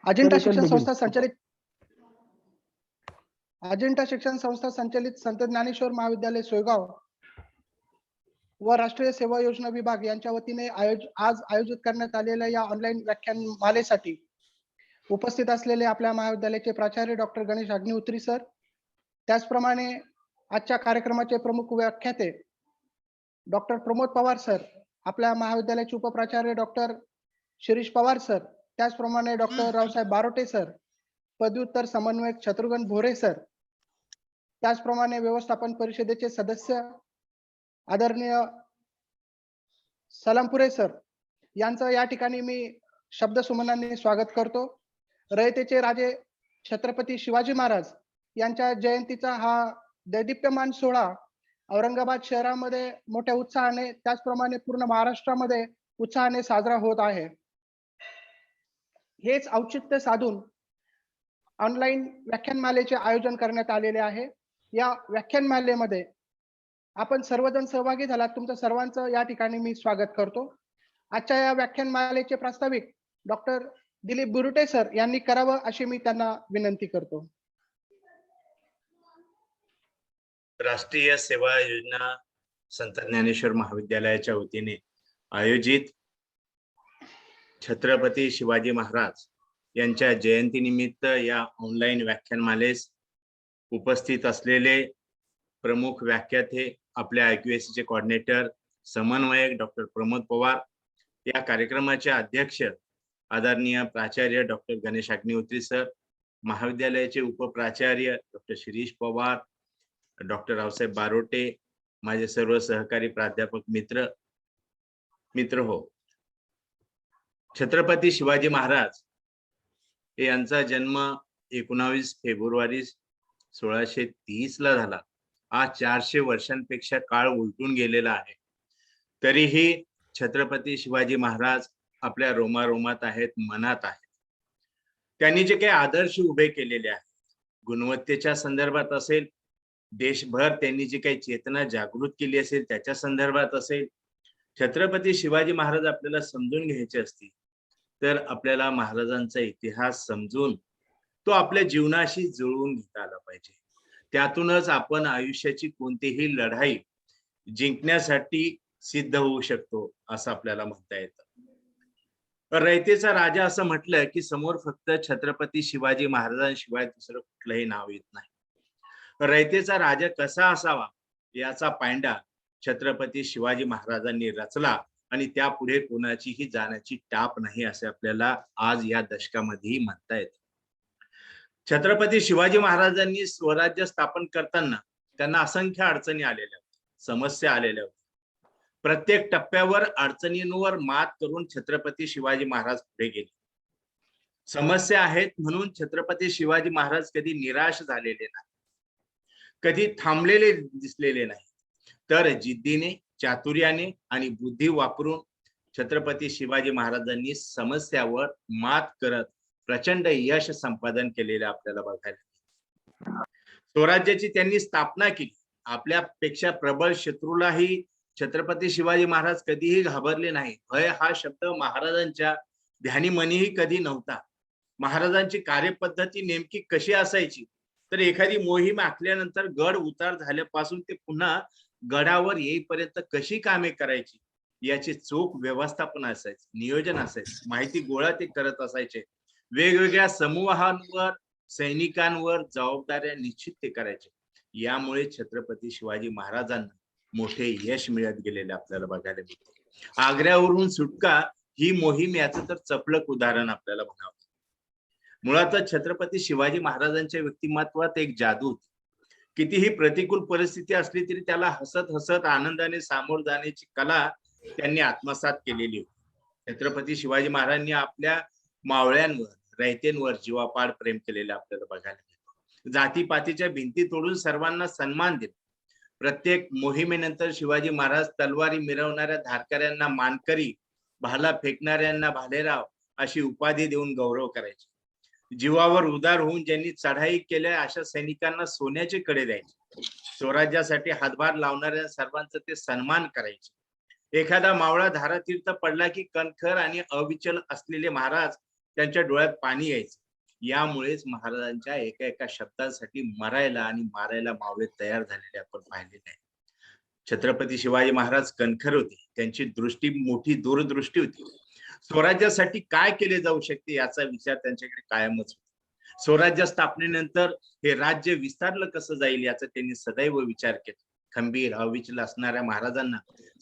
अजिंठा शिक्षण संस्था संचालित संत ज्ञानेश्वर महाविद्यालय सोयगाव व राष्ट्रीय सेवा योजना विभाग यांच्या वतीने आज आयोजित करण्यात आलेल्या या ऑनलाईन व्याख्यानमालेसाठी उपस्थित असलेले आपल्या महाविद्यालयाचे प्राचार्य डॉक्टर गणेश अग्निहोत्री सर, त्याचप्रमाणे आजच्या कार्यक्रमाचे प्रमुख व्याख्याते डॉक्टर प्रमोद पवार सर, आपल्या महाविद्यालयाचे उपप्राचार्य डॉक्टर शिरीष पवार सर, त्याचप्रमाणे डॉक्टर रावसाहेब बारोटे सर, पदव्युत्तर समन्वयक शत्रुघ्न भोरे सर, त्याचप्रमाणे व्यवस्थापन परिषदेचे सदस्य आदरणीय सलामपुरे सर यांचं या ठिकाणी मी शब्दसुमनांनी स्वागत करतो. रयतेचे राजे छत्रपती शिवाजी महाराज यांच्या जयंतीचा हा दैदिप्यमान सोहळा औरंगाबाद शहरामध्ये मोठ्या उत्साहाने, त्याचप्रमाणे पूर्ण महाराष्ट्रामध्ये उत्साहाने साजरा होत आहे. हेच औचित्य साधून ऑनलाईन व्याख्यानमालेचे आयोजन करण्यात आलेले आहे. या व्याख्यानमालेमध्ये आपण सर्वजण सहभागी झालात, तुमचं सर्वांचं या ठिकाणी मी स्वागत करतो. आजच्या या व्याख्यानमालेचे प्रास्ताविक डॉक्टर दिलीप बुरुटे सर यांनी करावं अशी मी त्यांना विनंती करतो. राष्ट्रीय सेवा योजना संत ज्ञानेश्वर महाविद्यालयाच्या वतीने आयोजित छत्रपती शिवाजी महाराज यांच्या जयंतीनिमित्त या ऑनलाईन व्याख्यानमालेस उपस्थित असलेले प्रमुख व्याख्याते, आपल्या IQAC चे कोऑर्डिनेटर समन्वयक डॉक्टर प्रमोद पवार, या कार्यक्रमाचे अध्यक्ष आदरणीय प्राचार्य डॉक्टर गणेश अग्निहोत्री सर, महाविद्यालयाचे उपप्राचार्य डॉक्टर शिरीष पवार, डॉक्टर रावसाहेब बारोटे, माझे सर्व सहकारी प्राध्यापक मित्र हो. छत्रपती शिवाजी महाराज यांचा जन्म 19 फेब्रुवारी 1630 ला झाला. आज 400 वर्षांपेक्षा काळ उलटून गेलेला आहे. तरीही छत्रपती शिवाजी महाराज आपल्या रोमारोमात आहेत, मनात आहेत. त्यांनी जे काही आदर्श उभे केलेले आहेत, गुणवत्तेच्या संदर्भात असेल, देशभर त्यांनी जी काही चेतना जागृत केली असेल त्याच्या संदर्भात असेल, छत्रपती शिवाजी महाराज आपल्याला समजून घ्यायचे असतील तर आपल्याला महाराजांचा इतिहास समजून तो आपल्या जीवनाशी जुळवून घेता आला पाहिजे. त्यातूनच आपण आयुष्याची कोणतीही लढाई जिंकण्यासाठी सिद्ध होऊ शकतो असं आपल्याला म्हणता येतं. रयतेचा राजा असं म्हटलं की समोर फक्त छत्रपती शिवाजी महाराजांशिवाय दुसरं कुठलंही नाव येत नाही. रयतेचा राजा कसा असावा याचा पायंडा छत्रपती शिवाजी महाराजांनी रचला आणि त्यापुढे कोणाचीही जाण्याची टाप नाही असे आपल्याला आज या दशकामध्येही म्हणता येतं. छत्रपती शिवाजी महाराजांनी स्वराज्य स्थापन करताना त्यांना असंख्य अडचणी आलेल्या होत्या, समस्या आलेल्या होत्या. प्रत्येक टप्प्यावर अडचणींवर मात करून छत्रपती शिवाजी महाराज पुढे गेले. समस्या आहेत म्हणून छत्रपती शिवाजी महाराज कधी निराश झालेले नाही, कधी थांबलेले दिसलेले नाही, तर जिद्दीने, चातुर्याने आणि बुद्धी वापरून छत्रपती शिवाजी महाराजांनी समस्यावर मात करत प्रचंड यश संपादन केलेले आपल्याला बघायला. स्वराज्याची त्यांनी स्थापना केली. आपल्यापेक्षा प्रबळ शत्रूलाही छत्रपती शिवाजी महाराज कधीही घाबरले नाही. भय हा शब्द महाराजांच्या ध्यानीमनीही कधी नव्हता. महाराजांची कार्यपद्धती नेमकी कशी असायची तर एखादी मोहीम आखल्यानंतर गड उतार झाल्यापासून ते पुन्हा गडावर येईपर्यंत कशी कामे करायची याची चोख व्यवस्थापन असायचं, नियोजन असायचं, माहिती गोळा ते करत असायचे. वेगवेगळ्या समूहांवर, सैनिकांवर जबाबदाऱ्या निश्चित ते करायचे. यामुळे छत्रपती शिवाजी महाराजांना मोठे यश मिळत गेलेले आपल्याला बघायला मिळते. आग्र्यावरून सुटका ही मोहीम याचं तर चपलक उदाहरण आपल्याला म्हणावं. मुळातच छत्रपती शिवाजी महाराजांच्या व्यक्तिमत्वात एक जादू होती. कितीही प्रतिकूल परिस्थिती असली तरी त्याला हसत हसत आनंदाने सामोर जाण्याची कला त्यांनी आत्मसात केलेली होती. छत्रपती शिवाजी महाराजांनी आपल्या मावळ्यांवर, रयतेंवर जीवापाड प्रेम केलेले आपल्याला बघायला मिळते. जातीपातीच्या भिंती तोडून सर्वांना सन्मान दिला. प्रत्येक मोहिमेनंतर शिवाजी महाराज तलवारी मिरवणाऱ्या धारकऱ्यांना मानकरी, भाला फेकणाऱ्यांना भालेराव अशी उपाधी देऊन गौरव करायचे. जीवावर उदार होऊन ज्यांनी चढाई केल्या अशा सैनिकांना सोन्याचे कडे द्यायचे. स्वराज्यासाठी हातभार लावणाऱ्या सर्वांचा ते सन्मान करायचे. एखादा मावळा धारातीर्थ पडला की कणखर आणि अविचल असलेले महाराज त्यांच्या डोळ्यात पाणी यायचं. यामुळेच महाराजांच्या एका एका शब्दासाठी मरायला आणि मारायला मावळे तयार झालेले आपण पाहिलेले आहे. छत्रपती शिवाजी महाराज कणखर होते, त्यांची दृष्टी मोठी दूरदृष्टी होती. स्वराज्यासाठी काय केले जाऊ शकते याचा विचार त्यांच्याकडे कायमच होता. स्वराज्य स्थापनेनंतर हे राज्य विस्तारलं कसं जाईल याचा त्यांनी सदैव विचार केला. खंबीर अविचल असणाऱ्या महाराजांना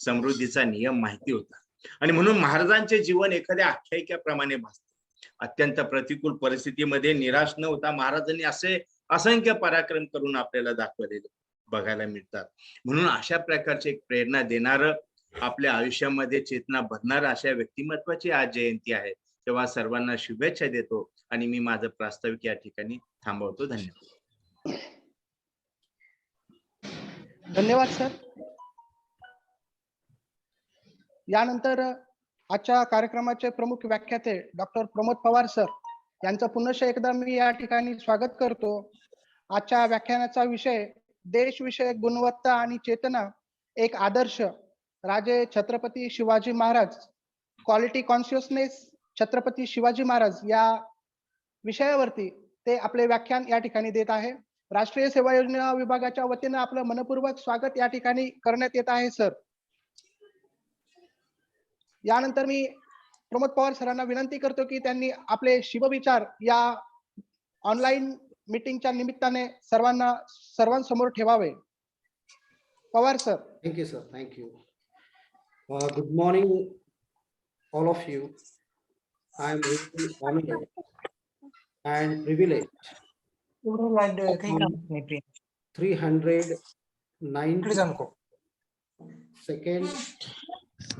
समृद्धीचा नियम माहिती होता आणि म्हणून महाराजांचे जीवन एखाद्या आख्यायिकेप्रमाणे भासते. अत्यंत प्रतिकूल परिस्थितीमध्ये निराश न होता महाराजांनी असे असंख्य पराक्रम करून आपल्याला दाखवलेले बघायला मिळतात. म्हणून अशा प्रकारचे एक प्रेरणा देणारं, आपल्या आयुष्यामध्ये चेतना भरणारं अशा व्यक्तिमत्वाची आज जयंती आहे. तेव्हा सर्वांना शुभेच्छा देतो आणि मी माझं प्रास्ताविक या ठिकाणी थांबवतो. धन्यवाद. धन्यवाद सर. यानंतर आजच्या कार्यक्रमाचे प्रमुख व्याख्याते डॉक्टर प्रमोद पवार सर यांचं पुनश्च एकदा मी या ठिकाणी स्वागत करतो. आजच्या व्याख्यानाचा विषय देशविषयक गुणवत्ता आणि चेतना, एक आदर्श राजे छत्रपती शिवाजी महाराज, क्वालिटी कॉन्शियसनेस छत्रपती शिवाजी महाराज या विषयावरती ते आपले व्याख्यान या ठिकाणी देत आहे. राष्ट्रीय सेवा योजना विभागाच्या वतीने आपलं मनपूर्वक स्वागत या ठिकाणी करण्यात येत आहे सर. यानंतर मी प्रमोद पवार सरांना विनंती करतो की त्यांनी आपले शिवविचार या ऑनलाईन मीटिंगच्या निमित्ताने सर्वांसमोर ठेवावे. Pawar sir. Thank you, sir. Thank you. Good morning, all of you. I am really honored and privileged. 392nd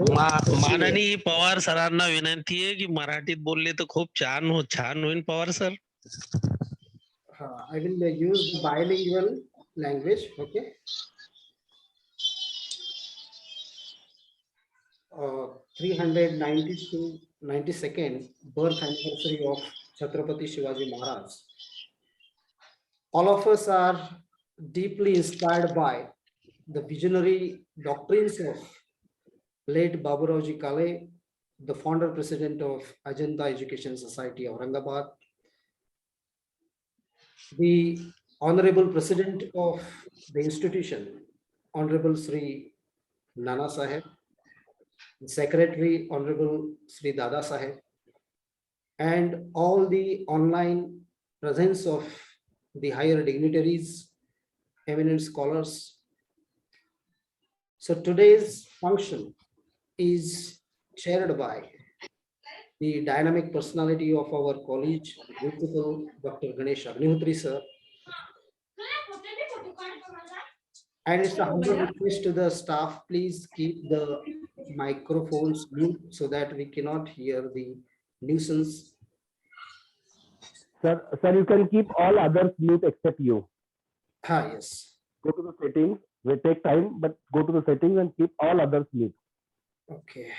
माननीय पवार सरांना विनंती आहे की मराठीत बोलले तर खूप छान होईल Pawar sir. I will use bilingual language. Okay. 392nd birth anniversary of Chhatrapati Shivaji Maharaj. All of us are deeply inspired by the visionary doctrines of late Baburauji Kale, the founder president of Ajanta Education Society, Aurangabad, the honorable president of the institution, Honorable Sri Nana Saheb, Secretary Honorable Sri Dada Saheb, and all the online presence of the higher dignitaries, eminent scholars. So today's function is chaired by the dynamic personality of our college, Principal Dr. Ganesh Agnihotri sir. And it's a humble request to the staff, please keep the microphones mute so that we cannot hear the nuisance. Sir, you can keep all others mute except you. Yes. Go to the settings. Will take time, but go to the settings and keep all others mute. Okay.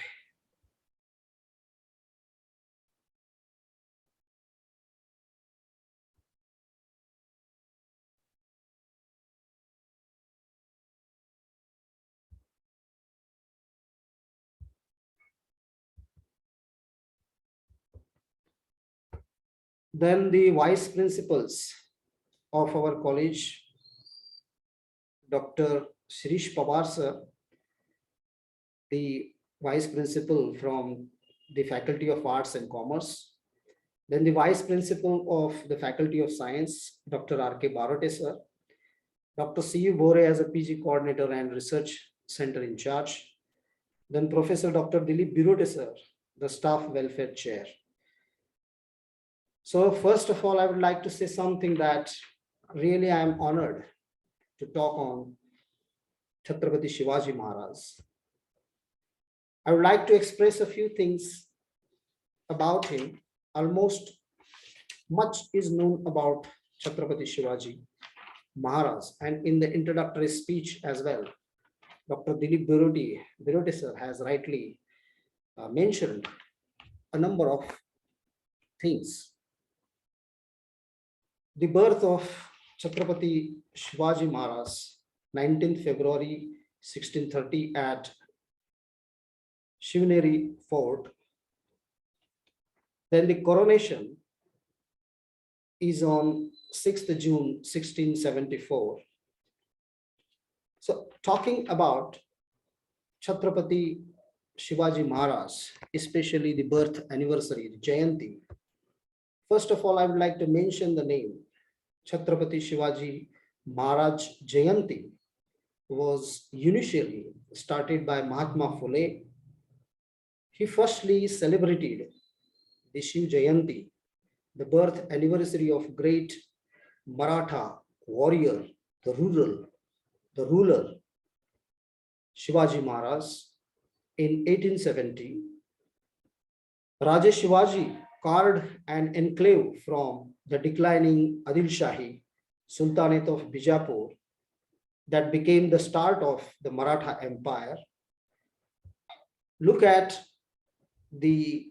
Then the vice principals of our college, Dr. Shirish Pawar sir, the vice principal from the Faculty of Arts and Commerce. Then the vice principal of the Faculty of Science, Dr. R.K. Barote sir, Dr. C.U. Bore as a PG coordinator and research center in charge. Then Professor Dr. Dilip Birote sir, the staff welfare chair. So first of all, I would like to say something that really I am honored to talk on Chhatrapati Shivaji Maharaj. I would like to express a few things about him. Almost much is known about Chhatrapati Shivaji Maharaj, and in the introductory speech as well, Dr. Dilip Birote sir has rightly mentioned a number of things. The birth of Chhatrapati Shivaji Maharaj, 19th February 1630 at Shivneri Fort. Then the coronation is on 6th June 1674. So talking about Chhatrapati Shivaji Maharaj, especially the birth anniversary, the Jayanti. First of all, I would like to mention the name Chhatrapati Shivaji Maharaj Jayanti was initially started by Mahatma Phule. He firstly celebrated the Shiv Jayanti, the birth anniversary of great Maratha warrior, the ruler Shivaji Maharaj in 1870. Raja Shivaji carved an enclave from the declining Adil Shahi Sultanate of Bijapur that became the start of the Maratha Empire. Look at the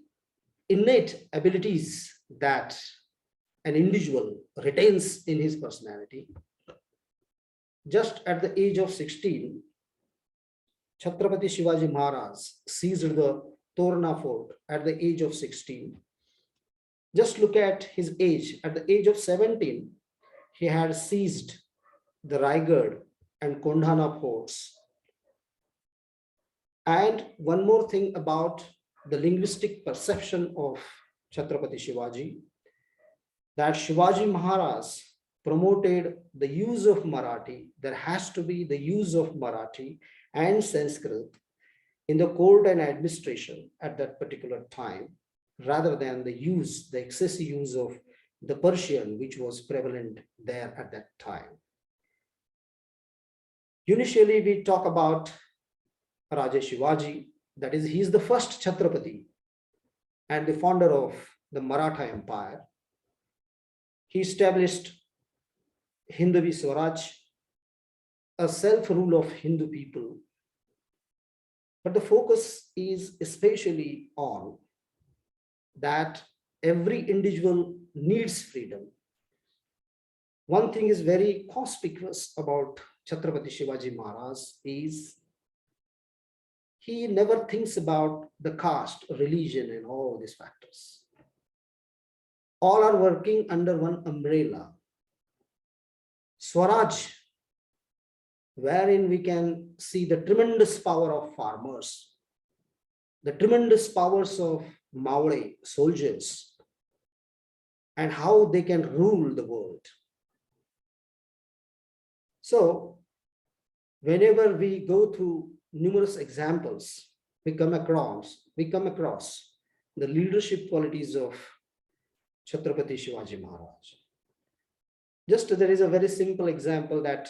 innate abilities that an individual retains in his personality. Just at the age of 16, Chhatrapati Shivaji Maharaj seized the Torna fort at the age of 16. Just look at his age. At the age of 17, he had seized the Raigad and Kondhana forts. And one more thing about the linguistic perception of Chhatrapati Shivaji, that Shivaji Maharaj promoted the use of Marathi. There has to be the use of Marathi and Sanskrit in the court and administration at that particular time, rather than the excessive use of the Persian, which was prevalent there at that time. Initially, we talk about Raja Shivaji, that is, he is the first Chhatrapati and the founder of the Maratha Empire. He established Hindavi Swaraj, a self-rule of Hindu people. But the focus is especially on that every individual needs freedom. One thing is very conspicuous about Chhatrapati Shivaji Maharaj is he never thinks about the caste, religion, and all these factors. All are working under one umbrella. Swaraj, wherein we can see the tremendous power of farmers, the tremendous powers of Maurya soldiers, and how they can rule the world. So, whenever we go through numerous examples, we come across the leadership qualities of Chhatrapati Shivaji Maharaj. Just there is a very simple example that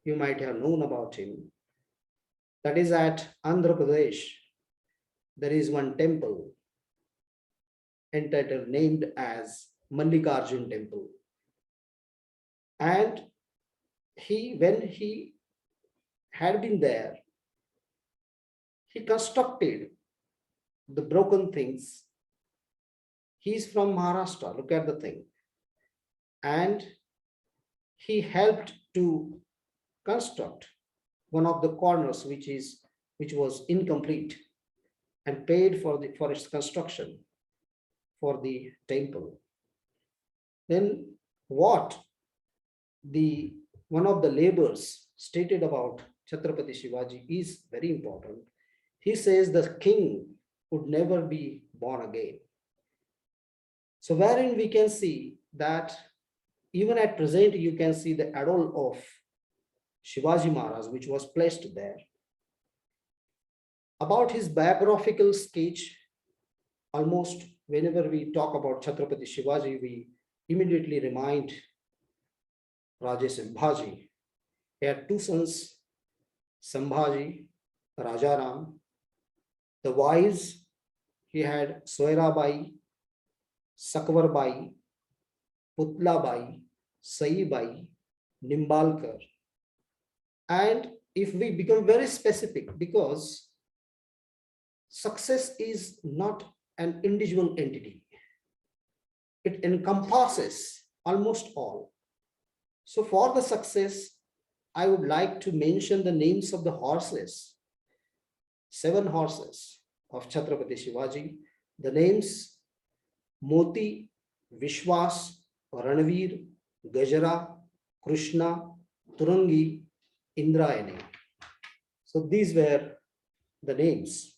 you might have known about him. That is at Andhra Pradesh, there is one temple entitled named as Mallikarjun Temple. And when he had been there, he constructed the broken things. He's from Maharashtra, look at the thing. And he helped to construct one of the corners which was incomplete, and paid for its construction for the temple. Then what one of the laborers stated about Chhatrapati Shivaji is very important. He says the king would never be born again. So wherein we can see that even at present, you can see the idol of Shivaji Maharaj, which was placed there. About his biographical sketch, almost whenever we talk about Chhatrapati Shivaji, we immediately remind Raja Sambhaji. He had two sons, Sambhaji, Rajaram. The wives, he had Soirabai, Sakwarbai, Putlabai, Saibai, Nimbalkar. And if we become very specific, because success is not an individual entity, it encompasses almost all. So for the success, I would like to mention the names of the horses, 7 horses of Chhatrapati Shivaji. The names: Moti, Vishwas, Ranveer, Gajara, Krishna, Turangi, Indrayani. So these were the names.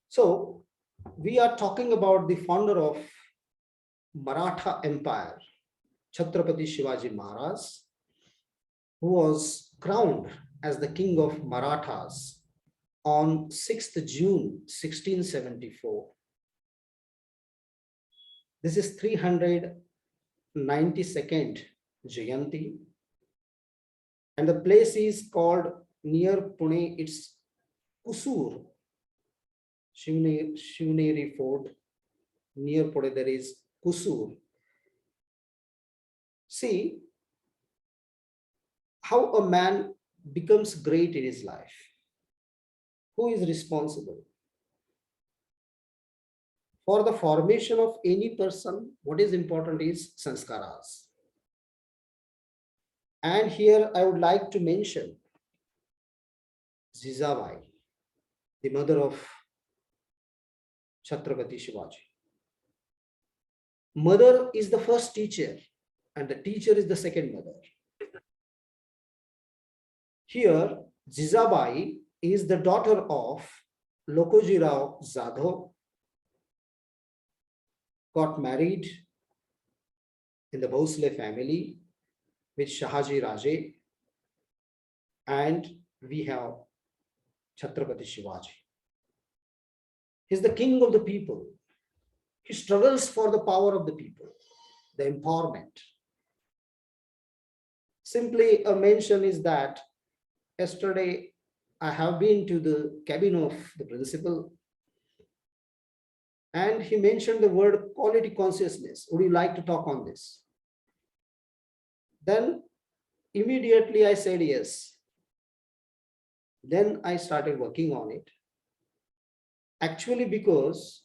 So we are talking about the founder of Maratha Empire, Chhatrapati Shivaji Maharaj, who was crowned as the king of Marathas on 6th June 1674. This is 392nd Jayanti, and the place is called near Pune. It's Kusur, Shivneri Fort. Near Pune there is Kusur. See how a man becomes great in his life. Who is responsible? For the formation of any person, what is important is sanskaras. And here I would like to mention Jizabai, the mother of Chhatrapati Shivaji. Mother is the first teacher and the teacher is the second mother. Here, Jizabai is the daughter of Lokojirao Zadho, got married in the Bhosle family with Shahaji Raje, and we have Chhatrapati Shivaji. He's the king of the people. He struggles for the power of the people, the empowerment. Simply a mention is that yesterday I have been to the cabin of the principal, and he mentioned the word quality consciousness. Would you like to talk on this? Then immediately I said yes. Then I started working on it. Actually, because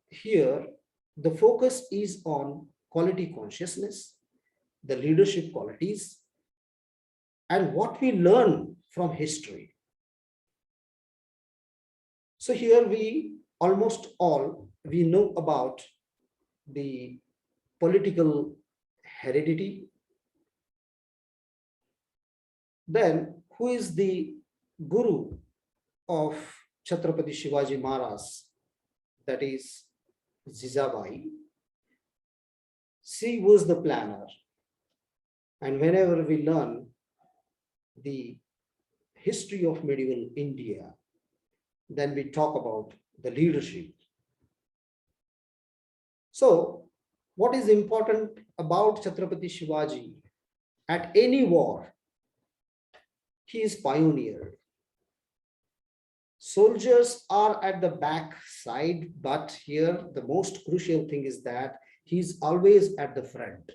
here the focus is on quality consciousness, the leadership qualities, and what we learn from history. So here we almost all we know about the political heredity. Then who is the guru of Chhatrapati Shivaji Maharaj? That is Jizabai. She was the planner. And whenever we learn the history of medieval India, then we talk about the leadership. So what is important about Chhatrapati Shivaji? At any war, he is pioneer. Soldiers are at the back side, but here the most crucial thing is that he is always at the front.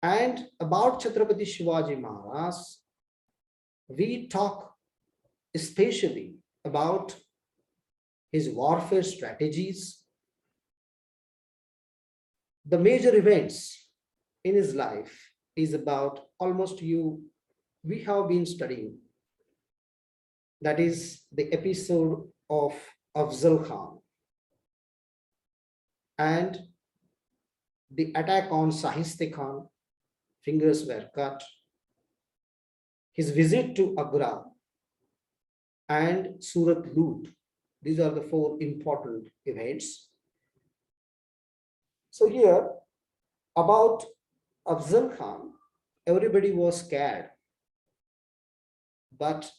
And about Chhatrapati Shivaji Maharaj, we talk especially about his warfare strategies, the major events in his life is about almost we have been studying. That is the episode of Afzal Khan and the attack on Sahiste Khan, fingers were cut, his visit to Agra and Surat Loot. These are the four important events. So here about Afzal Khan, everybody was scared, but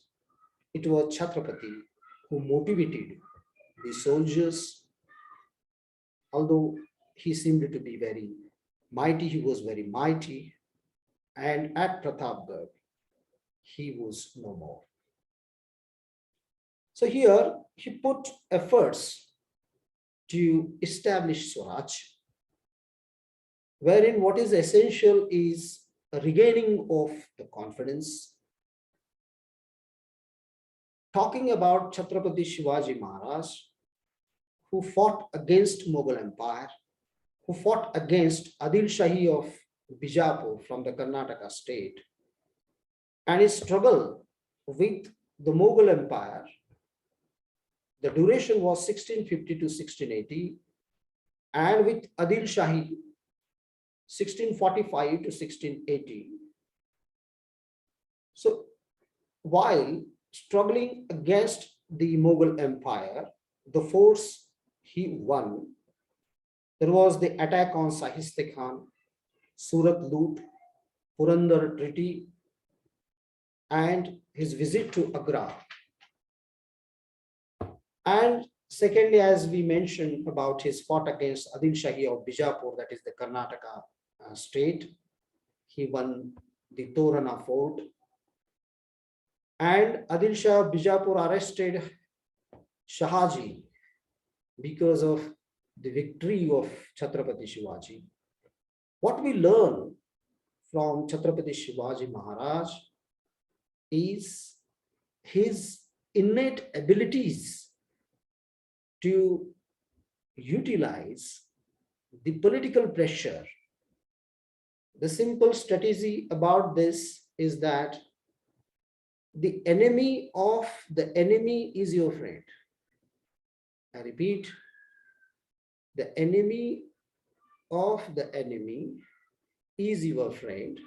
it was Chhatrapati who motivated the soldiers. Although he seemed to be very mighty, he was very mighty, and at Pratapgarh, he was no more. So here he put efforts to establish Swaraj, wherein what is essential is a regaining of the confidence. Talking about Chhatrapati Shivaji Maharaj, who fought against Mughal Empire, who fought against Adil Shahi of Bijapur from the Karnataka state, and his struggle with the Mughal Empire, The duration was 1650 to 1680, and with Adil Shahi, 1645 to 1680. So while struggling against the Mughal Empire, the force he won, there was the attack on Sahiste Khan, Surat Loot, Purandar Treaty, and his visit to Agra. And secondly, as we mentioned about his fought against Adil Shahi of Bijapur, that is the Karnataka state. He won the Torana fort. And Adil Shah of Bijapur arrested Shahaji because of the victory of Chhatrapati Shivaji. What we learn from Chhatrapati Shivaji Maharaj is his innate abilities to utilize the political pressure. The simple strategy about this is that the enemy of the enemy is your friend. I repeat, the enemy of the enemy is your friend.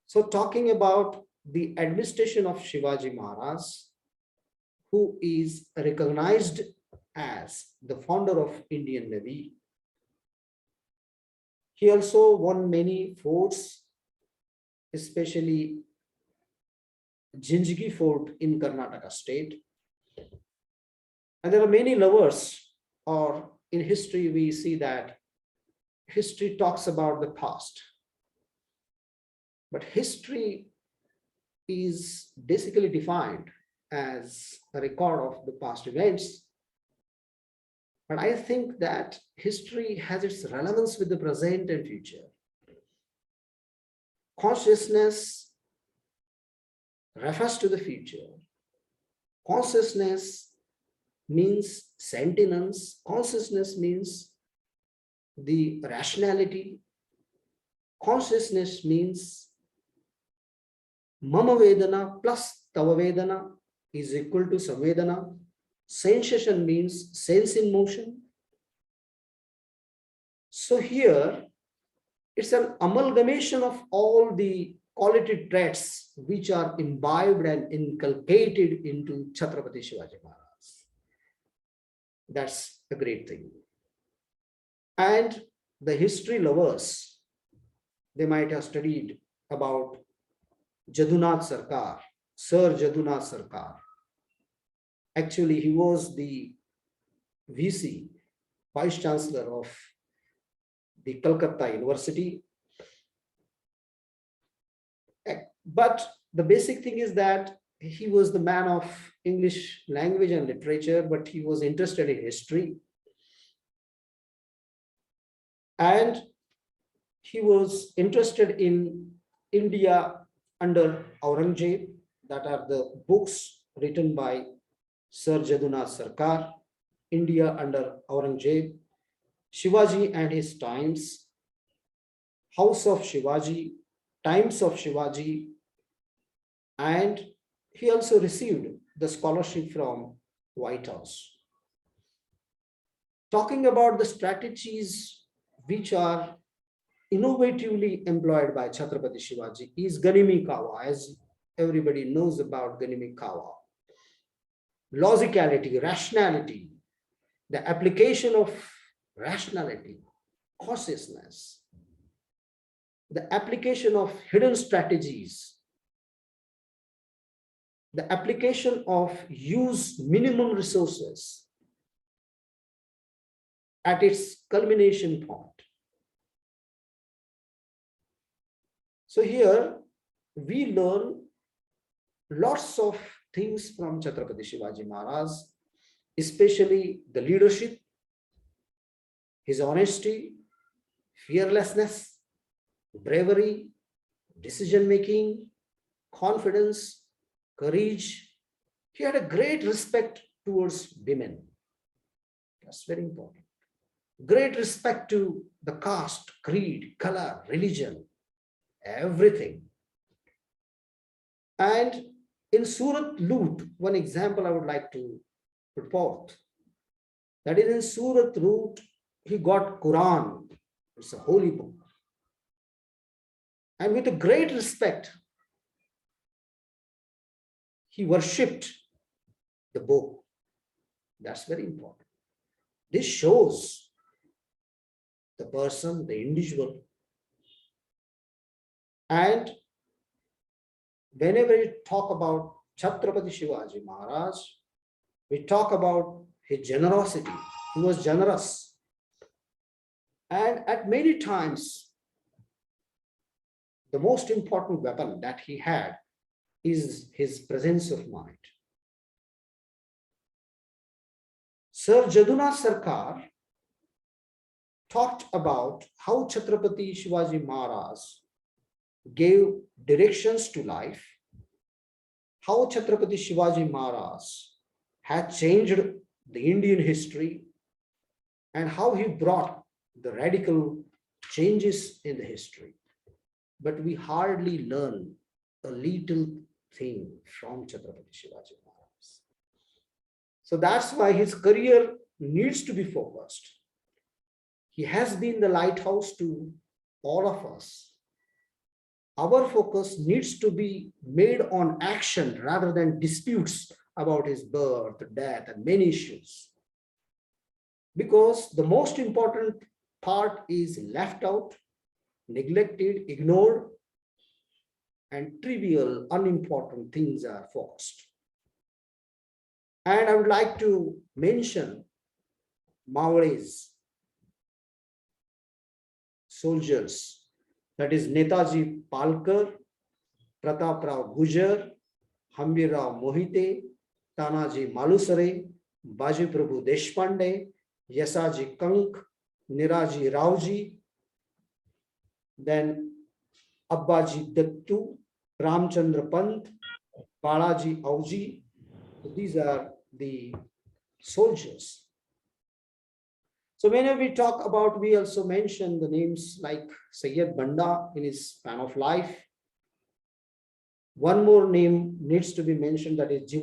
So talking about the administration of Shivaji Maharaj, who is recognized as the founder of Indian Navy, he also won many forts, especially Jinjgi Fort in Karnataka state. And there are many lovers, or in history we see that history talks about the past. But history is basically defined as a record of the past events. But I think that history has its relevance with the present and future. Consciousness refers to the future. Consciousness means sentience. Consciousness means the rationality. Consciousness means mama vedana plus tava vedana is equal to samvedana. Sensation means sense in motion. So here it's an amalgamation of all the quality traits which are imbibed and inculcated into Chhatrapati Shivaji Maharaj. That's a great thing. And the history lovers, they might have studied about Jadunath Sarkar, Sir Jadunath Sarkar. Actually, he was the VC, Vice Chancellor of the Calcutta University. But the basic thing is that he was the man of English language and literature, but he was interested in history. And he was interested in India under Aurangzeb. That are the books written by Sir Jadunath Sarkar, India under Aurangzeb, Shivaji and his times, House of Shivaji, Times of Shivaji, and he also received the scholarship from White House. Talking about the strategies which are innovatively employed by Chhatrapati Shivaji is Ganimi Kawa, as everybody knows about Ganimi Kawa. Logicality, rationality, the application of rationality, consciousness, the application of hidden strategies, the application of use minimum resources at its culmination point. So here we learn lots of things from Chhatrapati Shivaji Maharaj, especially the leadership, his honesty, fearlessness, bravery, decision-making, confidence, courage. He had a great respect towards women. That's very important. Great respect to the caste, creed, color, religion, everything. And In Surat Lut, one example I would like to put forth. That is in Surat Lut, he got Quran. It's a holy book. And with a great respect, he worshipped the book. That's very important. This shows the person, the individual. And whenever we talk about Chhatrapati Shivaji Maharaj, we talk about his generosity. He was generous. And at many times, the most important weapon that he had is his presence of mind. Sir Jaduna Sarkar talked about how Chhatrapati Shivaji Maharaj gave directions to life, how Chhatrapati Shivaji Maharaj had changed the Indian history, and how he brought the radical changes in the history. But we hardly learn a little thing from Chhatrapati Shivaji Maharaj. So that's why his career needs to be focused. He has been the lighthouse to all of us. Our focus needs to be made on action rather than disputes about his birth, death, and many issues. Because the most important part is left out, neglected, ignored, and trivial, unimportant things are focused. And I would like to mention Maoris, soldiers, that is Netaji Palkar, Prataprao Gujar, Hambirao Mohite, Tanaji Malusare, Baji Prabhu Deshpande, Yasaji Kank, Niraji Raoji, then Abbaji Dattu, Ramchandra Pant, Balaji Auji. These are the soldiers. So whenever we talk about, we also mention the names like Sayyid Banda in his span of life. One more name needs to be mentioned, that is